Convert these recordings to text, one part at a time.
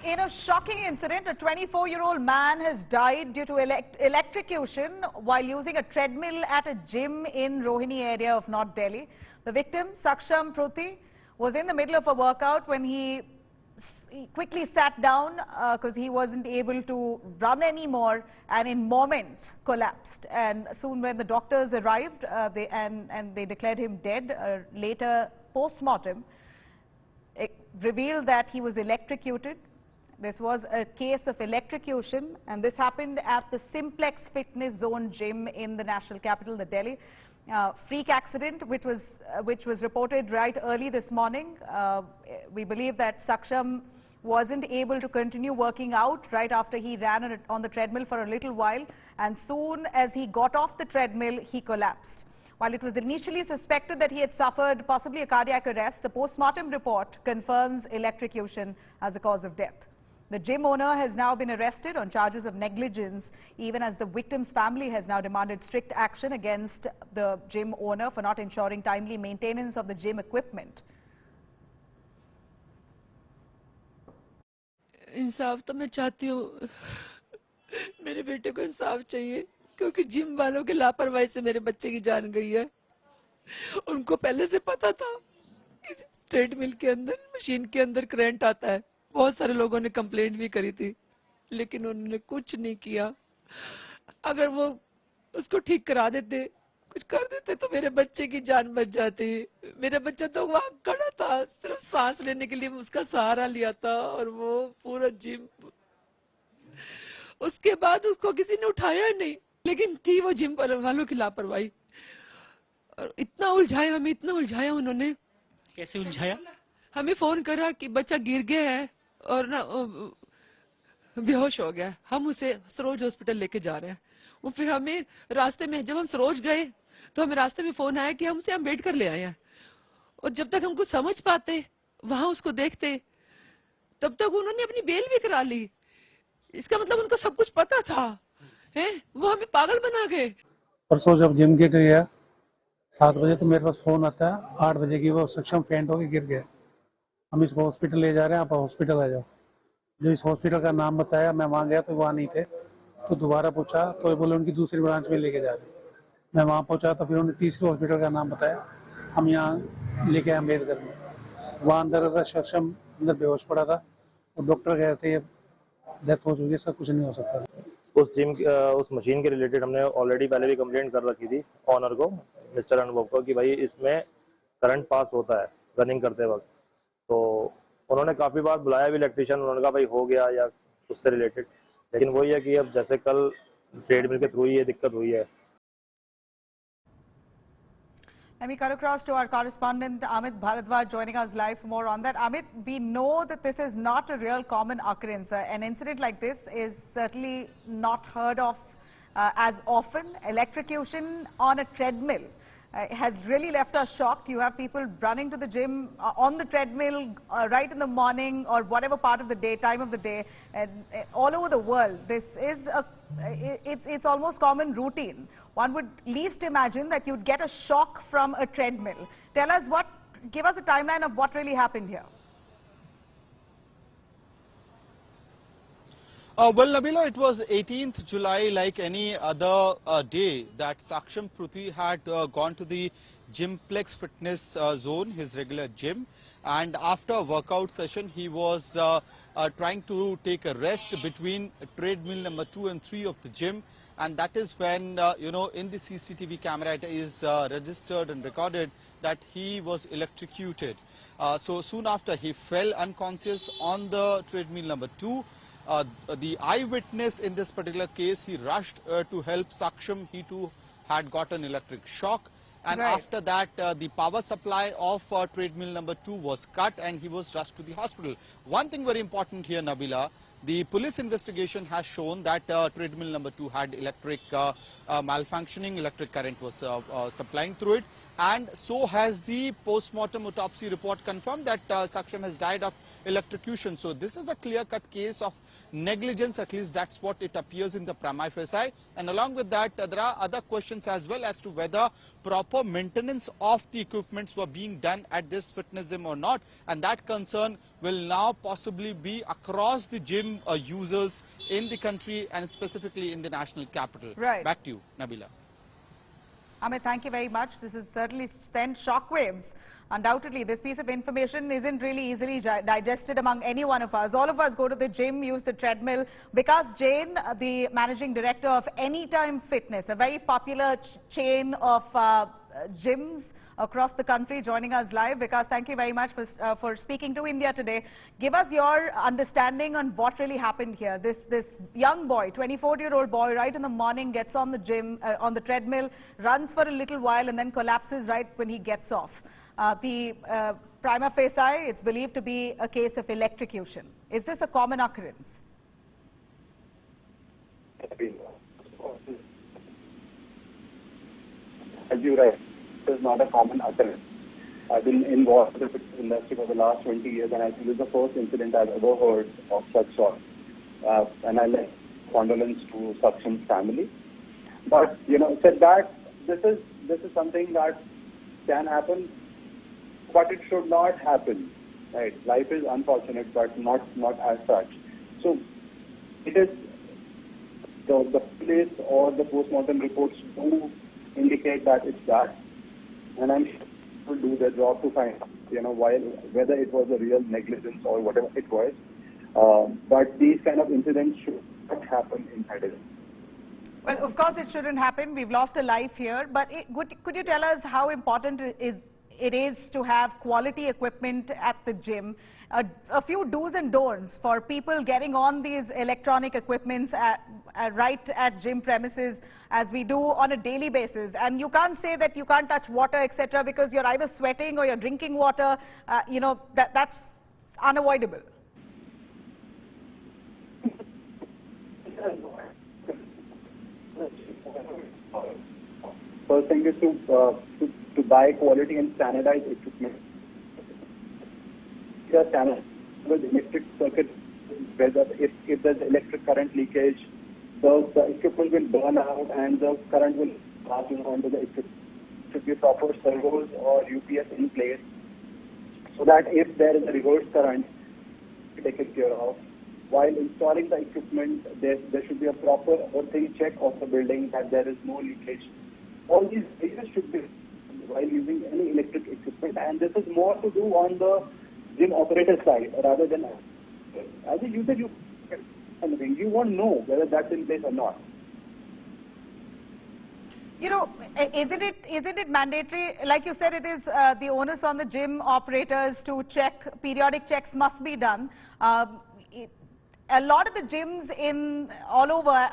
In a shocking incident, a 24-year-old man has died due to electrocution while using a treadmill at a gym in Rohini area of North Delhi. The victim, Saksham Pruthi, was in the middle of a workout when he quickly sat down because he wasn't able to run anymore, and in moments collapsed. And soon when the doctors arrived, they declared him dead. Later, post-mortem revealed that he was electrocuted. This was a case of electrocution, and this happened at the Simplex Fitness Zone gym in the national capital, the Delhi. Freak accident, which was reported right early this morning. We believe that Saksham wasn't able to continue working out right after he ran on the treadmill for a little while, and soon as he got off the treadmill, he collapsed. While it was initially suspected that he had suffered possibly a cardiac arrest, the post-mortem report confirms electrocution as a cause of death. The gym owner has now been arrested on charges of negligence, even as the victim's family has now demanded strict action against the gym owner for not ensuring timely maintenance of the gym equipment. इंसाफ तो मैं चाहती हूँ, मेरे बेटे को इंसाफ चाहिए, क्योंकि gym वालों की लापरवाही से मेरे बच्चे की जान गई है। उनको पहले से पता था कि ट्रेडमिल के अंदर, मशीन के अंदर करंट आता है। बहुत सारे लोगों ने कंप्लेंट भी करी थी, लेकिन उन्होंने कुछ नहीं किया। अगर वो उसको ठीक करा देते, कुछ कर देते, तो मेरे बच्चे की जान बच जाती। मेरा बच्चा तो वहां खड़ा था, सिर्फ सांस लेने के लिए उसका सहारा लिया था, और वो पूरा जिम, उसके बाद उसको किसी ने उठाया नहीं, लेकिन थी वो जिम वालों की लापरवाही। और इतना उलझाया, हमें इतना उलझाया उन्होंने। कैसे उलझाया? हमें फोन करा कि बच्चा गिर गया है और ना बेहोश हो गया, हम उसे सरोज हॉस्पिटल लेके जा रहे हैं। वो फिर हमें रास्ते में, जब हम सरोज गए तो हमें रास्ते में फोन आया कि हम उसे अम्बेडकर ले आए हैं, और जब तक हमको समझ पाते, वहां उसको देखते, तब तक उन्होंने अपनी बेल भी करा ली। इसका मतलब उनको सब कुछ पता था, है? वो हमें पागल बना गए। परसों जब जिम के गया 7 बजे, तो मेरे पास फोन आता है 8 बजे की, वो सक्षम फेंट होकर गिर गया, हम इसको हॉस्पिटल ले जा रहे हैं, आप हॉस्पिटल आ जाओ। जो इस हॉस्पिटल का नाम बताया, मैं वहाँ गया तो वहाँ नहीं थे, तो दोबारा पूछा तो बोले उनकी दूसरी ब्रांच में लेके जा रहे। मैं वहाँ पहुँचा तो फिर उन्होंने तीसरी हॉस्पिटल का नाम बताया, हम यहाँ लेके आए अम्बेडकर में। वहाँ अंदर सक्षम अंदर बेहोश पड़ा था, और डॉक्टर कह रहे थे डेथ हो चुकी है, सब कुछ नहीं हो सकता। उस मशीन के रिलेटेड हमने ऑलरेडी पहले भी कंप्लेंट कर रखी थी ऑनर को, मिस्टर अनुभव को, कि भाई इसमें करंट पास होता है रनिंग करते वक्त। तो उन्होंने काफ़ी बार बुलाया भी इलेक्ट्रिशियन, उन्होंने कहा भाई हो गया या उससे रिलेटेड, लेकिन वही है कि अब जैसे कल ट्रेडमिल के थ्रू ही ये दिक्कत हुई है। Let me cut across to our correspondent Amit Bharadwaj joining us live for more on that. Amit, we know that this is not a real common occurrence. An incident like this is certainly not heard of as often. Electrocution on a treadmill has really left us shocked. You have people running to the gym on the treadmill right in the morning or whatever part of the day, time of the day, all over the world. This is it's almost common routine. One would least imagine that you'd get a shock from a treadmill. Tell us give us a timeline of what really happened here. Well, Nabila, it was 18th July, like any other day, that Saksham Pruthi had gone to the Gymplex Fitness Zone, his regular gym, and after a workout session, he was trying to take a rest between treadmill number 2 and 3 of the gym, and that is when, you know, in the CCTV camera it is registered and recorded that he was electrocuted. So soon after, he fell unconscious on the treadmill number 2. The eyewitness in this particular case, he rushed to help Saksham. He too had got an electric shock, and after that the power supply of treadmill number 2 was cut and he was rushed to the hospital. One thing very important here, Nabila, the police investigation has shown that treadmill number 2 had electric malfunctioning, electric current was supplying through it, and so has the post-mortem autopsy report confirmed that Saksham has died of electrocution. So this is a clear-cut case of negligence, at least that's what it appears in the prima facie. And along with that, there are other questions as well as to whether proper maintenance of the equipments were being done at this fitness gym or not. And that concern will now possibly be across the gym users in the country and specifically in the national capital. Right. Back to you, Nabila. Amit, thank you very much. This has certainly sent shockwaves. Undoubtedly, this piece of information isn't really easily digested among any one of us. All of us go to the gym, use the treadmill. Vikas Jain, the managing director of Anytime Fitness, a very popular chain of gyms across the country, joining us live. Vikas, thank you very much for speaking to India today. Give us your understanding on what really happened here. This young boy, 24-year-old boy, right in the morning, gets on the gym, on the treadmill, runs for a little while and then collapses right when he gets off. The prima facie, it's believed to be a case of electrocution. Is this a common occurrence? As you write, it is not a common occurrence. I've been involved in the fitness industry for the last 20 years, and I think this is the first incident I've ever heard of such sort. And I lend condolence to Saksham's family. But said that, this is something that can happen, but it should not happen. Right? Life is unfortunate, but not as such. So it is the police or the post-mortem reports do indicate that it's that, and I'm sure will do their job to find out, whether it was a real negligence or whatever it was. But these kind of incidents should not happen in Hyderabad. Well, of course it shouldn't happen. We've lost a life here. But could you tell us how important it is to have quality equipment at the gym? A few do's and don'ts for people getting on these electronic equipments right at gym premises, as we do on a daily basis. And you can't say that you can't touch water, etc., because you're either sweating or you're drinking water. That's unavoidable. First thing is to buy quality and standardized equipment. Standard with electric circuit, whether if there's electric current leakage, the equipment will burn out and the current will pass onto the equipment. Should be proper servos or UPS in place, so that if there is a reverse current, taken care of. While installing the equipment, there should be a proper earthing check of the building that there is no leakage. All these areas should be while using any electric equipment, and this is more to do on the gym operator side rather than as a user. You won't know whether that's in place or not. Isn't it mandatory? Like you said, it is the onus on the gym operators to check. Periodic checks must be done. A lot of the gyms all over,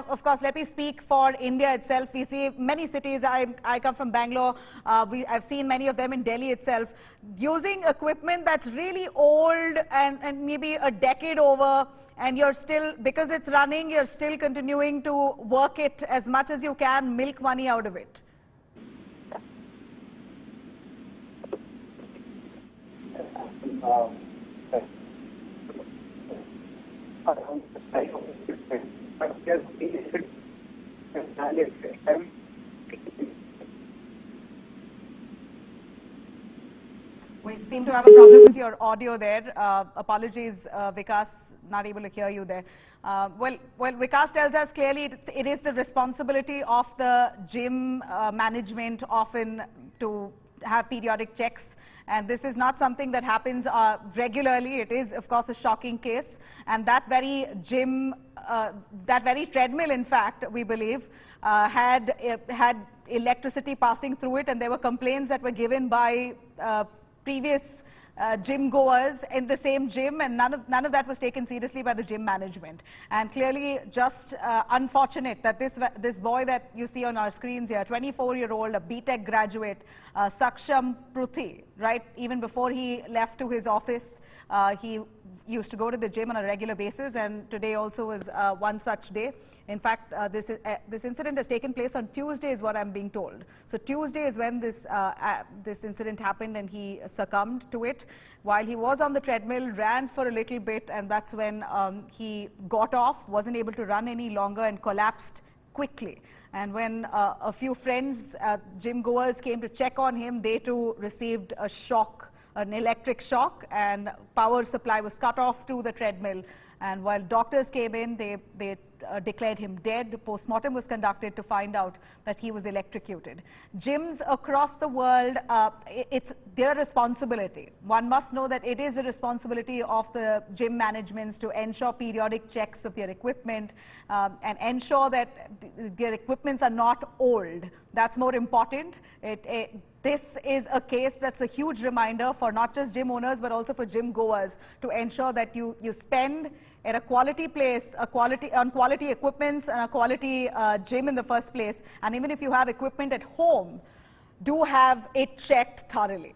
of course, let me speak for India itself. We see many cities. I come from Bangalore. I've seen many of them in Delhi itself, using equipment that's really old and maybe a decade over, and you're still, because it's running, you're still continuing to work it as much as you can, milk money out of it. We seem to have a problem with your audio there. Apologies, Vikas, not able to hear you there. Well, Vikas tells us clearly it is the responsibility of the gym management often to have periodic checks. And this is not something that happens regularly. It is, of course, a shocking case. And that very gym, that very treadmill, in fact, we believe, had electricity passing through it. And there were complaints that were given by previous gym goers in the same gym, and none of that was taken seriously by the gym management. And clearly just unfortunate that this boy that you see on our screens here, 24-year-old, a BTech graduate, Saksham Pruthi, right, even before he left to his office, He used to go to the gym on a regular basis, and today also was one such day. In fact, this incident has taken place on Tuesday, is what I'm being told. So Tuesday is when this incident happened, and he succumbed to it. While he was on the treadmill, ran for a little bit, and that's when he got off, wasn't able to run any longer, and collapsed quickly. And when a few friends, gym goers, came to check on him, they too received a shock, an electric shock, and power supply was cut off to the treadmill. And while doctors came in, they declared him dead. Post-mortem was conducted to find out that he was electrocuted. Gyms across the world, it's their responsibility. One must know that it is the responsibility of the gym managements to ensure periodic checks of their equipment and ensure that their equipments are not old. That's more important. This is a case that's a huge reminder for not just gym owners, but also for gym goers, to ensure that you spend at a quality place, on quality equipments and a quality gym in the first place. And even if you have equipment at home, do have it checked thoroughly.